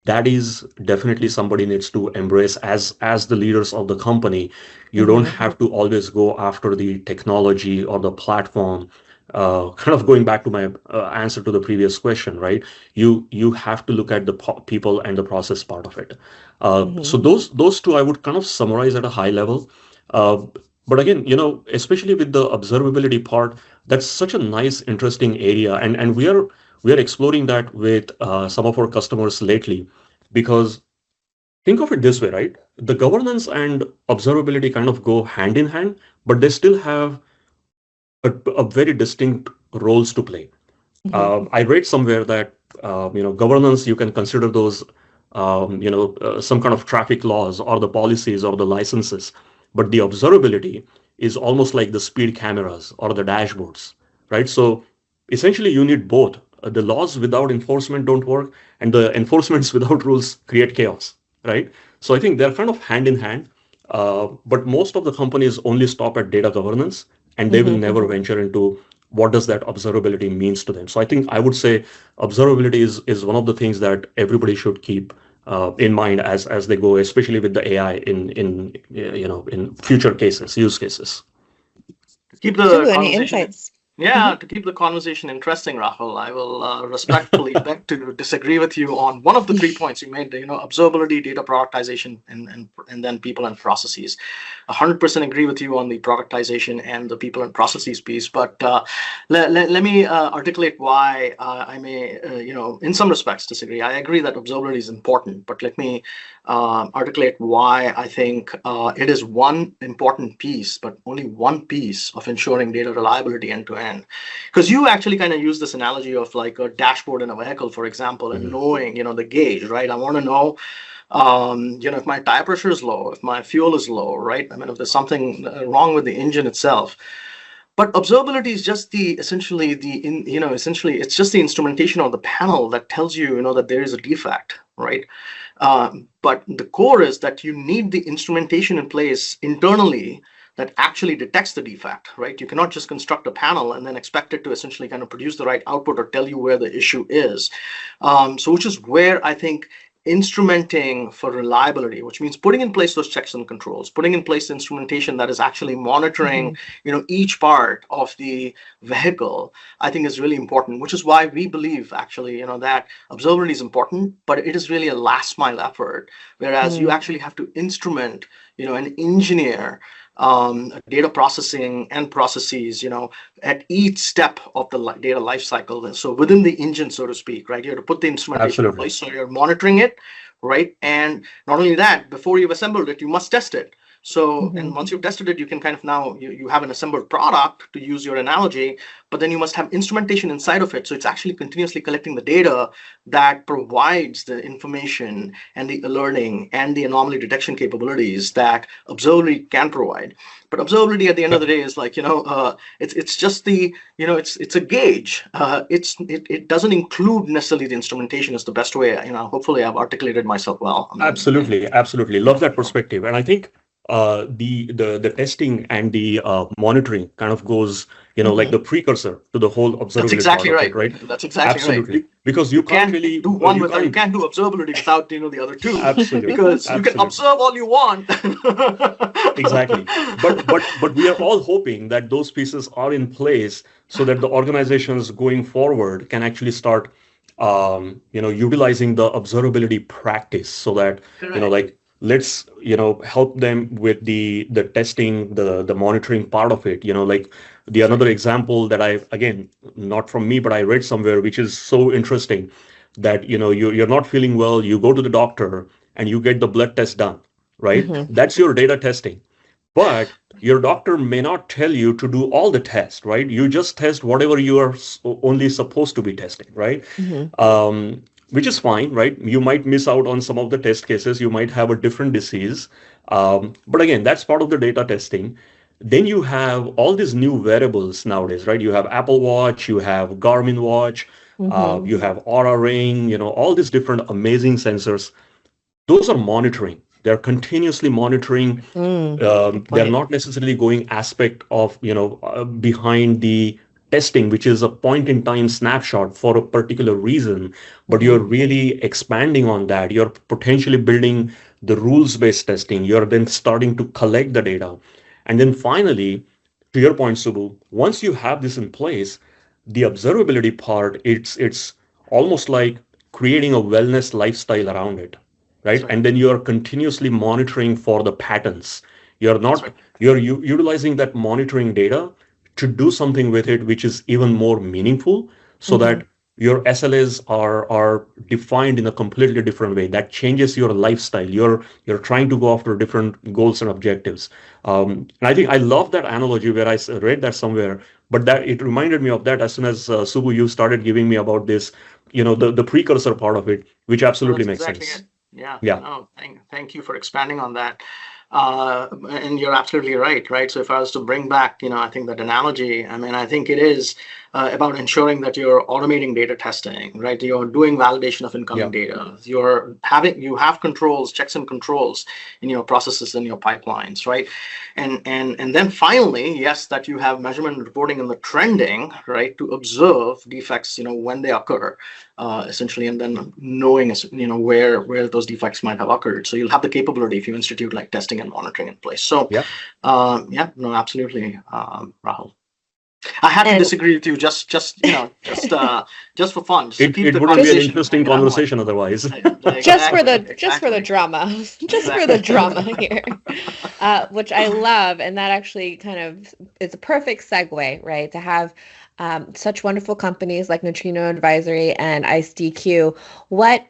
that is definitely somebody needs to embrace as the leaders of the company. You don't Mm-hmm. have to always go after the technology or the platform. Kind of going back to my answer to the previous question, right? You have to look at the people and the process part of it. So Mm-hmm. those two I would kind of summarize at a high level. Uh, but again, especially with the observability part, that's such a nice, interesting area, and we are exploring that with some of our customers lately, because think of it this way, right? The governance and observability kind of go hand in hand, but they still have a very distinct roles to play. Mm-hmm. I read somewhere that governance, you can consider those some kind of traffic laws or the policies or the licenses, but the observability is almost like the speed cameras or the dashboards, right? So essentially, you need both. The laws without enforcement don't work, and the enforcements without rules create chaos, right? So I think they're kind of hand in hand. But most of the companies only stop at data governance, and they will Mm-hmm. never venture into what does that observability means to them. So I think I would say observability is one of the things that everybody should keep in mind as they go, especially with the AI in future cases, use cases. Keep the Subu, any conversation. insights? Yeah, to keep the conversation interesting, Rahul, I will respectfully beg to disagree with you on one of the 3 points you made. Observability, data productization, and then people and processes. 100% agree with you on the productization and the people and processes piece. But let me articulate why I may, in some respects disagree. I agree that observability is important, but let me articulate why I think it is one important piece, but only one piece of ensuring data reliability end to end. Because you actually kind of use this analogy of like a dashboard in a vehicle, for example, and Mhm. knowing, the gauge, right? I want to know, if my tire pressure is low, if my fuel is low, right? If there's something wrong with the engine itself. But observability is just essentially it's just the instrumentation on the panel that tells you, that there is a defect, right? But the core is that you need the instrumentation in place internally that actually detects the defect, right? You cannot just construct a panel and then expect it to essentially kind of produce the right output or tell you where the issue is. So which is where I think instrumenting for reliability, which means putting in place those checks and controls, putting in place the instrumentation that is actually monitoring, Mm-hmm. each part of the vehicle, I think is really important, which is why we believe actually, that observability is important, but it is really a last mile effort, whereas you actually have to instrument, and engineer data processing and processes, at each step of the data lifecycle. So within the engine, so to speak, right? You have to put the instrumentation in Absolutely. place, so you're monitoring it, right? And not only that, before you've assembled it, you must test it. So, and once you've tested it, you can kind of now, you have an assembled product, to use your analogy, but then you must have instrumentation inside of it. So it's actually continuously collecting the data that provides the information and the alerting and the anomaly detection capabilities that observability can provide. But observability at the end of the day is like, it's just the, it's a gauge. It doesn't include necessarily the instrumentation is the best way. Hopefully I've articulated myself well. Absolutely. Love that perspective. And I think the testing and the monitoring kind of goes, like the precursor to the whole observability. That's exactly part of right. it, right? That's exactly Absolutely. right. Because you can't really do one without, you can't do observability without the other two. Absolutely. Because you can observe all you want. Exactly. But we are all hoping that those pieces are in place so that the organizations going forward can actually start utilizing the observability practice, so that like, let's help them with the testing, the monitoring part of it. Like another example that again, not from me, but I read somewhere, which is so interesting, that you're not feeling well, you go to the doctor and you get the blood test done, right? That's your data testing. But your doctor may not tell you to do all the tests, right? You just test whatever you are only supposed to be testing, right? Which is fine, right? You might miss out on some of the test cases. You might have a different disease. But again, that's part of the data testing. Then you have all these new wearables nowadays, right? You have Apple Watch, you have Garmin Watch, you have Aura Ring, all these different amazing sensors. Those are monitoring. They're continuously monitoring. They're not necessarily going aspect of, behind the testing, which is a point in time snapshot for a particular reason, but you're really expanding on that. You're potentially building the rules-based testing. You're then starting to collect the data. And then finally, to your point, Subbu, once you have this in place, the observability part, it's almost like creating a wellness lifestyle around it. Right. And then you're continuously monitoring for the patterns. You're utilizing that monitoring data to do something with it, which is even more meaningful, so that your SLAs are defined in a completely different way. That changes your lifestyle. You're trying to go after different goals and objectives. And I think I love that analogy where I read that somewhere, but that it reminded me of that as soon as Subbu, you started giving me about this, the precursor part of it, which absolutely makes sense. Yeah. No, thank you for expanding on that. And you're absolutely right? So if I was to bring back, I think that analogy, I think it is about ensuring that you're automating data testing, right? You're doing validation of incoming data. You have controls, checks and controls in your processes and your pipelines, right? And then finally, yes, that you have measurement and reporting and the trending, right, to observe defects, when they occur, essentially, and then knowing, where those defects might have occurred. So you'll have the capability if you institute like testing and monitoring in place. So, no, absolutely, Rahul. I had to disagree with you just for fun. It wouldn't be an interesting conversation otherwise. Just for the drama, for the drama here, which I love, and that actually kind of is a perfect segue, right? To have such wonderful companies like Neutrino Advisory and iceDQ. What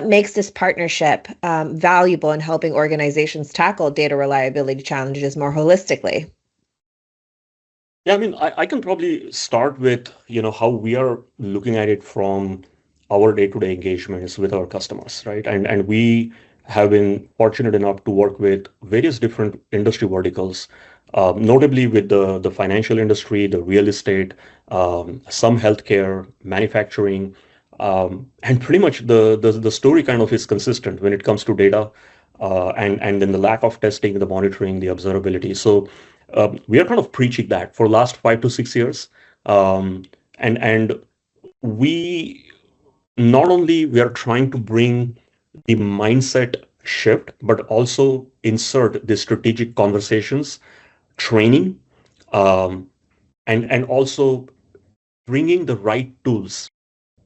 makes this partnership valuable in helping organizations tackle data reliability challenges more holistically? Yeah, I can probably start with, how we are looking at it from our day-to-day engagements with our customers, right? And we have been fortunate enough to work with various different industry verticals, notably with the financial industry, the real estate, some healthcare, manufacturing, and pretty much the story kind of is consistent when it comes to data, and then the lack of testing, the monitoring, the observability. So we are kind of preaching that for the last 5 to 6 years. And we not only we are trying to bring the mindset shift, but also insert the strategic conversations, training, and also bringing the right tools.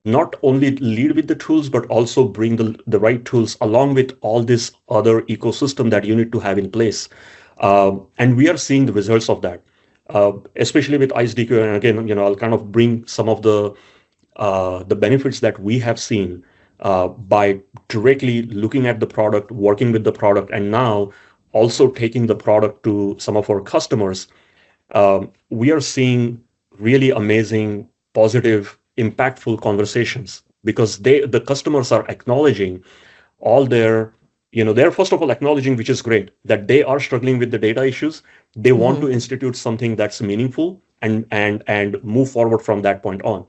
Not only lead with the tools, but also bring the right tools along with all this other ecosystem that you need to have in place. And we are seeing the results of that, especially with iceDQ. And again, I'll kind of bring some of the benefits that we have seen by directly looking at the product, working with the product, and now also taking the product to some of our customers, we are seeing really amazing, positive, impactful conversations because the customers are acknowledging all their, they're first of all acknowledging, which is great, that they are struggling with the data issues. They want to institute something that's meaningful and move forward from that point on.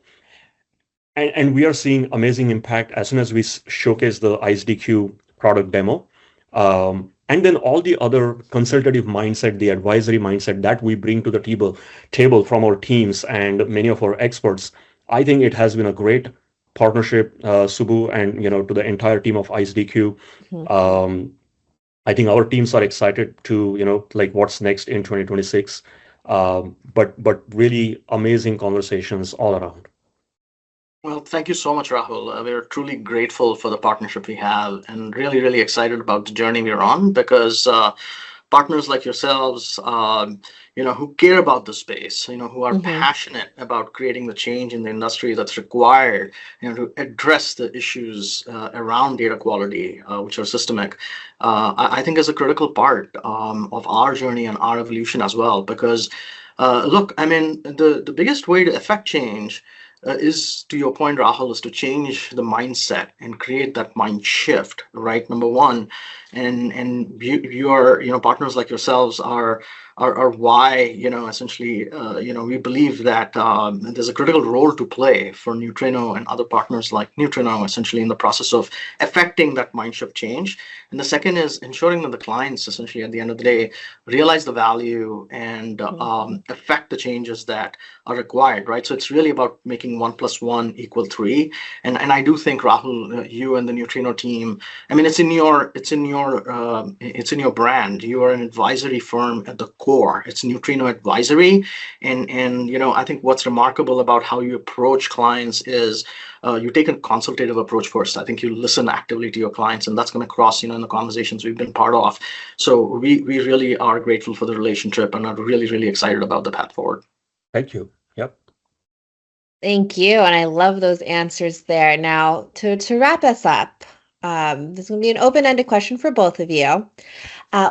And we are seeing amazing impact as soon as we showcase the iceDQ product demo. And then all the other consultative mindset, the advisory mindset that we bring to the table from our teams and many of our experts. I think it has been a great partnership, Subu, and to the entire team of iceDQ. I think our teams are excited to like what's next in 2026. But really amazing conversations all around. Well, thank you so much, Rahul. We're truly grateful for the partnership we have and really, really excited about the journey we're on because partners like yourselves, who care about the space, who are passionate about creating the change in the industry that's required, to address the issues around data quality, which are systemic, I think is a critical part of our journey and our evolution as well. Because, look, I mean, the biggest way to affect change is, to your point, Rahul, is to change the mindset and create that mind shift, right? Number one, and your partners like yourselves are why essentially we believe that there's a critical role to play for Neutrino and other partners like Neutrino essentially in the process of affecting that mind shift change. And the second is ensuring that the clients essentially at the end of the day realize the value and affect the changes that are required, right? So it's really about making 1 + 1 = 3. And I do think, Rahul, you and the Neutrino team, I mean, it's in your brand. You are an advisory firm at the core. It's Neutrino Advisory, and I think what's remarkable about how you approach clients is you take a consultative approach first. I think you listen actively to your clients, and that's going to cross in the conversations we've been part of. So we really are grateful for the relationship and are really, really excited about the path forward. Thank you. Yep. Thank you. And I love those answers there. Now, to wrap us up, this is going to be an open-ended question for both of you.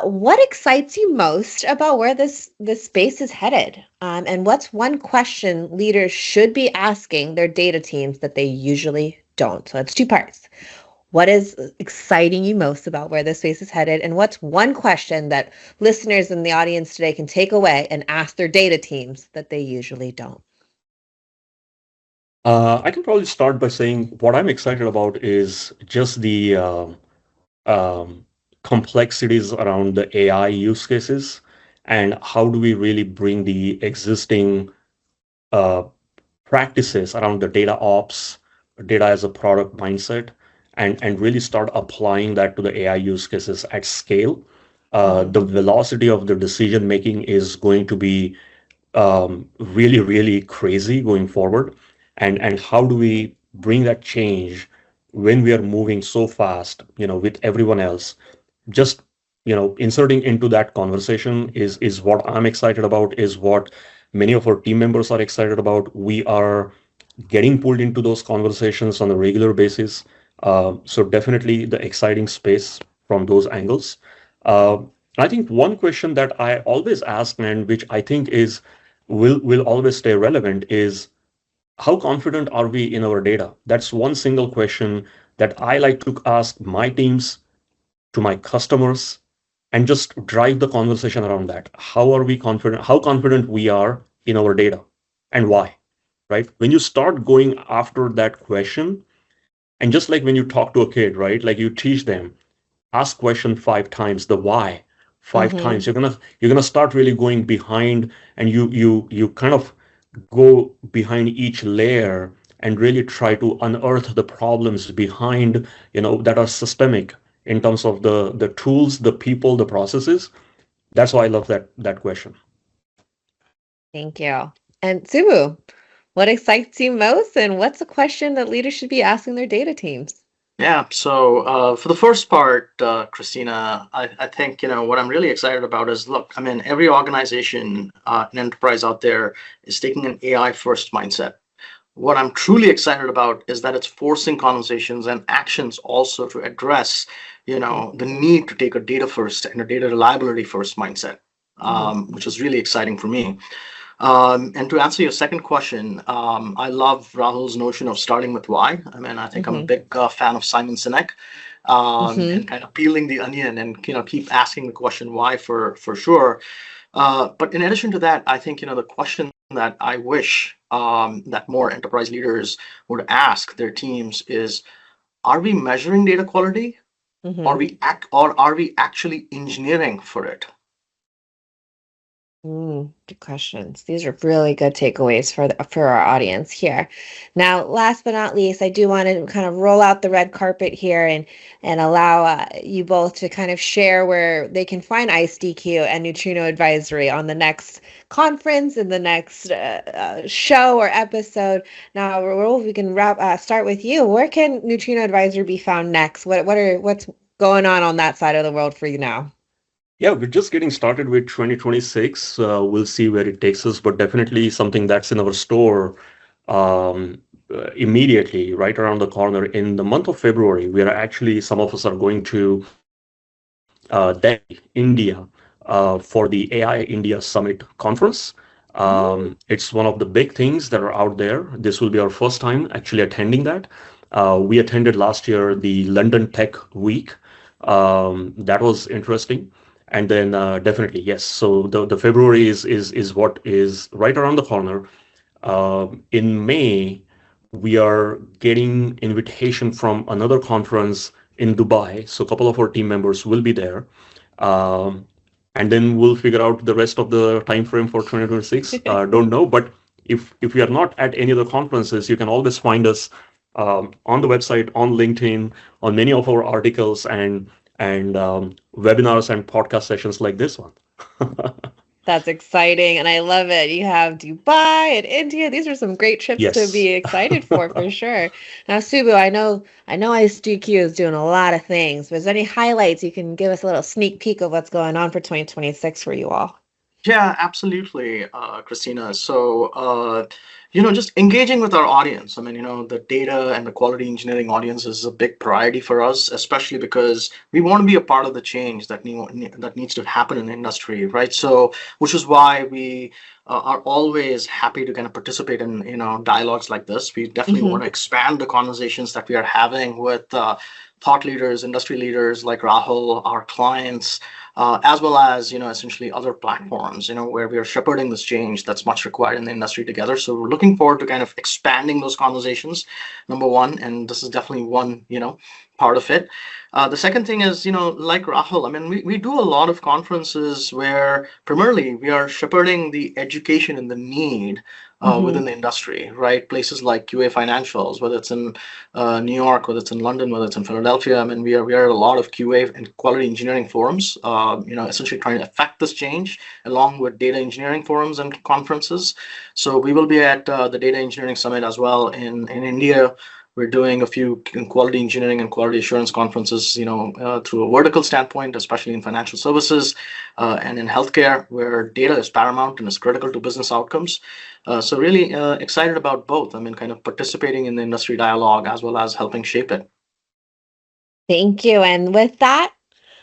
What excites you most about where this space is headed? And what's one question leaders should be asking their data teams that they usually don't? So it's two parts. What is exciting you most about where this space is headed? And what's one question that listeners in the audience today can take away and ask their data teams that they usually don't? I can probably start by saying what I'm excited about is just the complexities around the AI use cases and how do we really bring the existing practices around the data ops, data as a product mindset, and really start applying that to the AI use cases at scale. The velocity of the decision making is going to be really, really crazy going forward. And how do we bring that change when we are moving so fast, with everyone else? Just, inserting into that conversation is what I'm excited about, is what many of our team members are excited about. We are getting pulled into those conversations on a regular basis. So definitely the exciting space from those angles. I think one question that I always ask, and which I think will always stay relevant, is how confident are we in our data? That's one single question that I like to ask my teams, to my customers, and just drive the conversation around that. How are we confident? How confident we are in our data, and why? Right? When you start going after that question, and just like when you talk to a kid, right? Like you teach them, ask question 5 times, the why 5 times. You're gonna start really going behind, and you kind of go behind each layer and really try to unearth the problems behind, that are systemic in terms of the tools, the people, the processes. That's why I love that question. Thank you. And Subu, what excites you most, and what's a question that leaders should be asking their data teams? Yeah, so for the first part, Christina, I think what I'm really excited about is, look, I mean, every organization, an enterprise out there is taking an AI first mindset. what I'm truly excited about is that it's forcing conversations and actions also to address, the need to take a data first and a data reliability first mindset, which is really exciting for me. And to answer your second question, I love Rahul's notion of starting with why. I mean, I think I'm a big fan of Simon Sinek, and kind of peeling the onion and keep asking the question why for sure. But in addition to that, I think the question that I wish that more enterprise leaders would ask their teams is: Are we measuring data quality, or are we actually engineering for it? Good questions. These are really good takeaways for our audience here. Now, last but not least, I do want to kind of roll out the red carpet here and allow you both to kind of share where they can find iceDQ and Neutrino Advisory on the next conference and the next show or episode. Now, Rahul, we can start with you. Where can Neutrino Advisory be found next? What's going on that side of the world for you now? Yeah, we're just getting started with 2026. We'll see where it takes us, but definitely something that's in our store immediately, right around the corner. In the month of February, some of us are going to Delhi, India, for the AI India Summit conference. It's one of the big things that are out there. This will be our first time actually attending that. We attended last year the London Tech Week. That was interesting. And then definitely, yes. So the February is what is right around the corner. In May, we are getting invitation from another conference in Dubai. So a couple of our team members will be there. And then we'll figure out the rest of the time frame for 2026. Don't know, but if we are not at any of the conferences, you can always find us on the website, on LinkedIn, on many of our articles and webinars and podcast sessions like this one. That's exciting, and I love it. You have Dubai and India. These are some great trips to be excited for sure. Now, Subbu, I know iceDQ is doing a lot of things. But is there any highlights you can give us a little sneak peek of what's going on for 2026 for you all? Yeah, absolutely, Christina. So, just engaging with our audience. I mean, the data and the quality engineering audience is a big priority for us, especially because we want to be a part of the change that needs to happen in the industry, right? So, which is why we are always happy to kind of participate in, dialogues like this. We definitely want to expand the conversations that we are having with thought leaders, industry leaders like Rahul, our clients, as well as essentially other platforms, where we are shepherding this change that's much required in the industry together. So we're looking forward to kind of expanding those conversations, number one, and this is definitely one part of it. The second thing is, like Rahul, I mean, we do a lot of conferences where primarily we are shepherding the education and the need within the industry, right? Places like QA Financials, whether it's in New York, whether it's in London, whether it's in Philadelphia. I mean, we are at a lot of QA and quality engineering forums, essentially trying to affect this change along with data engineering forums and conferences. So we will be at the Data Engineering Summit as well in India. We're doing a few quality engineering and quality assurance conferences, through a vertical standpoint, especially in financial services and in healthcare, where data is paramount and is critical to business outcomes. So really excited about both. I mean, kind of participating in the industry dialogue as well as helping shape it. Thank you. And with that,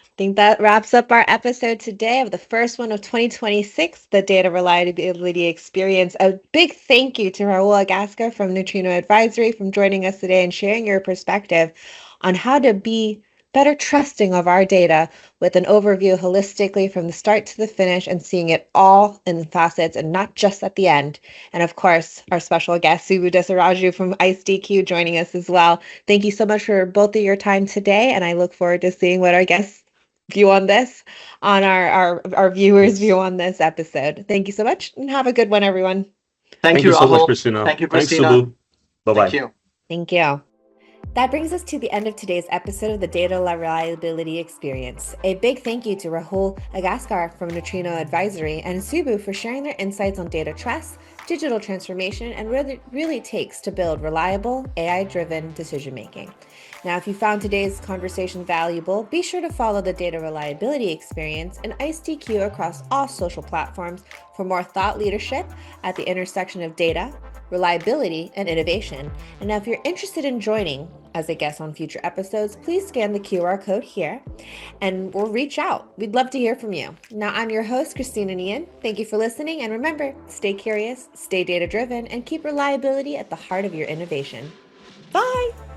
I think that wraps up our episode today of the first one of 2026, the Data Reliability Experience. A big thank you to Rahul Agaskar from Neutrino Advisory for joining us today and sharing your perspective on how to be better trusting of our data with an overview holistically from the start to the finish and seeing it all in facets and not just at the end. And of course, our special guest, Subu Desaraju from iceDQ, joining us as well. Thank you so much for both of your time today, and I look forward to seeing what our guests view on this, on our viewers' view on this episode. Thank you so much, and have a good one, everyone. Thank you, Rahul. So much, Christina. Thank you, Christina. Thanks, Subu. Bye-bye. Thank you. Thank you. That brings us to the end of today's episode of the Data Reliability Experience. A big thank you to Rahul Agaskar from Neutrino Advisory and Subu for sharing their insights on data trust, digital transformation, and what it really takes to build reliable, AI-driven decision-making. Now, if you found today's conversation valuable, be sure to follow the Data Reliability Experience and iceDQ across all social platforms for more thought leadership at the intersection of data, reliability, and innovation. And now if you're interested in joining as a guest on future episodes, please scan the QR code here and we'll reach out. We'd love to hear from you. Now, I'm your host, Christina Nian. Thank you for listening. And remember, stay curious, stay data-driven, and keep reliability at the heart of your innovation. Bye!